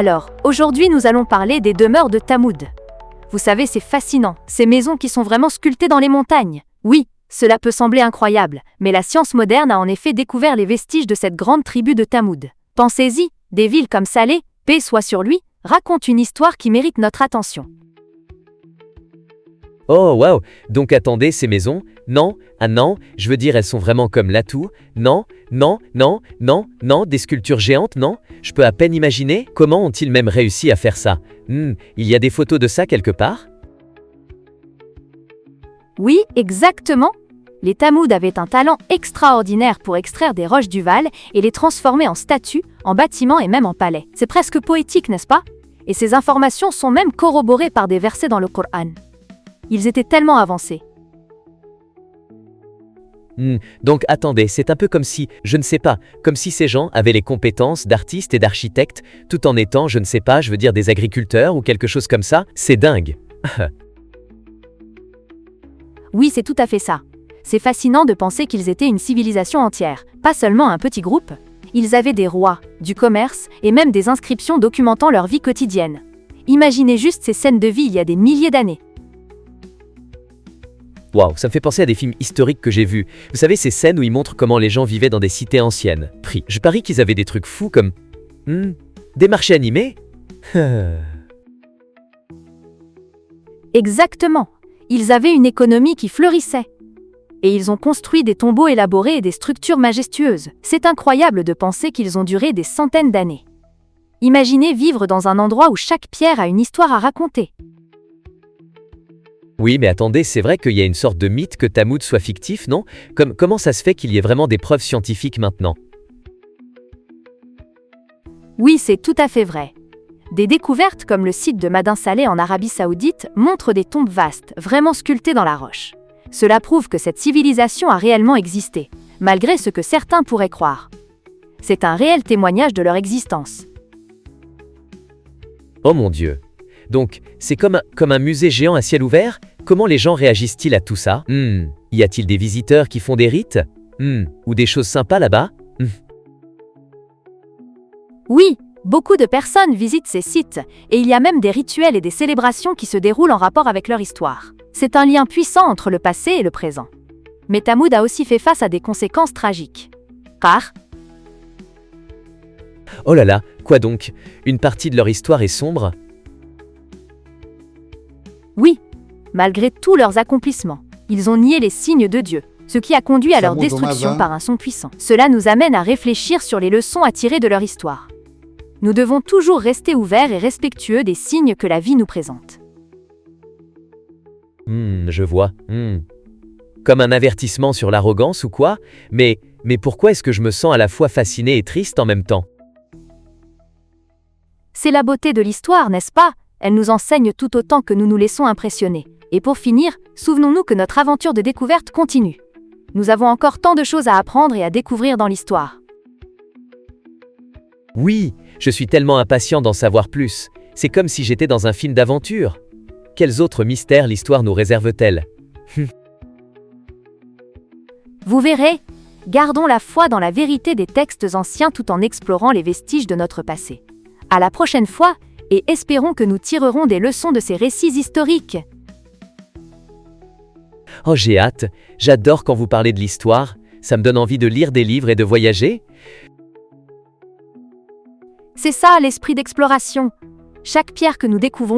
Alors, aujourd'hui nous allons parler des demeures de Thamoud. Vous savez, c'est fascinant, ces maisons qui sont vraiment sculptées dans les montagnes. Oui, cela peut sembler incroyable, mais la science moderne a en effet découvert les vestiges de cette grande tribu de Thamoud. Pensez-y, des villes comme Salé, paix soit sur lui, racontent une histoire qui mérite notre attention. Oh waouh, donc attendez, ces maisons? Non, ah non, je veux dire elles sont vraiment comme l'atout? Non, non, non, non, non, des sculptures géantes, non? Je peux à peine imaginer, comment ont-ils même réussi à faire ça? Il y a des photos de ça quelque part? Oui, exactement. Les Thamoud avaient un talent extraordinaire pour extraire des roches du Val et les transformer en statues, en bâtiments et même en palais. C'est presque poétique, n'est-ce pas? Et ces informations sont même corroborées par des versets dans le Coran. Ils étaient tellement avancés. Donc attendez, c'est un peu comme si, je ne sais pas, comme si ces gens avaient les compétences d'artistes et d'architectes, tout en étant, je ne sais pas, je veux dire des agriculteurs ou quelque chose comme ça. C'est dingue. Oui, c'est tout à fait ça. C'est fascinant de penser qu'ils étaient une civilisation entière, pas seulement un petit groupe. Ils avaient des rois, du commerce et même des inscriptions documentant leur vie quotidienne. Imaginez juste ces scènes de vie il y a des milliers d'années. Waouh, ça me fait penser à des films historiques que j'ai vus. Vous savez, ces scènes où ils montrent comment les gens vivaient dans des cités anciennes. Je parie qu'ils avaient des trucs fous comme... des marchés animés. Exactement. Ils avaient une économie qui fleurissait. Et ils ont construit des tombeaux élaborés et des structures majestueuses. C'est incroyable de penser qu'ils ont duré des centaines d'années. Imaginez vivre dans un endroit où chaque pierre a une histoire à raconter. Oui, mais attendez, c'est vrai qu'il y a une sorte de mythe que Thamoud soit fictif, non? Comment ça se fait qu'il y ait vraiment des preuves scientifiques maintenant? Oui, c'est tout à fait vrai. Des découvertes comme le site de Madin Saleh en Arabie Saoudite montrent des tombes vastes, vraiment sculptées dans la roche. Cela prouve que cette civilisation a réellement existé, malgré ce que certains pourraient croire. C'est un réel témoignage de leur existence. Oh mon Dieu! Donc, c'est comme un musée géant à ciel ouvert? Comment les gens réagissent-ils à tout ça? Y a-t-il des visiteurs qui font des rites? Ou des choses sympas là-bas? Oui, beaucoup de personnes visitent ces sites, et il y a même des rituels et des célébrations qui se déroulent en rapport avec leur histoire. C'est un lien puissant entre le passé et le présent. Mais Thamoud a aussi fait face à des conséquences tragiques. Car, Oh là là, quoi donc? Une partie de leur histoire est sombre? oui, malgré tous leurs accomplissements, ils ont nié les signes de Dieu, ce qui a conduit à leur destruction par un son puissant. Cela nous amène à réfléchir sur les leçons à tirer de leur histoire. Nous devons toujours rester ouverts et respectueux des signes que la vie nous présente. Je vois. Comme un avertissement sur l'arrogance ou quoi? Mais pourquoi est-ce que je me sens à la fois fasciné et triste en même temps? C'est la beauté de l'histoire, n'est-ce pas? Elle nous enseigne tout autant que nous nous laissons impressionner. Et pour finir, souvenons-nous que notre aventure de découverte continue. Nous avons encore tant de choses à apprendre et à découvrir dans l'histoire. Oui, je suis tellement impatient d'en savoir plus. C'est comme si j'étais dans un film d'aventure. Quels autres mystères l'histoire nous réserve-t-elle? Vous verrez, gardons la foi dans la vérité des textes anciens tout en explorant les vestiges de notre passé. À la prochaine fois, et espérons que nous tirerons des leçons de ces récits historiques. Oh, j'ai hâte. J'adore quand vous parlez de l'histoire. Ça me donne envie de lire des livres et de voyager. C'est ça l'esprit d'exploration. Chaque pierre que nous découvrons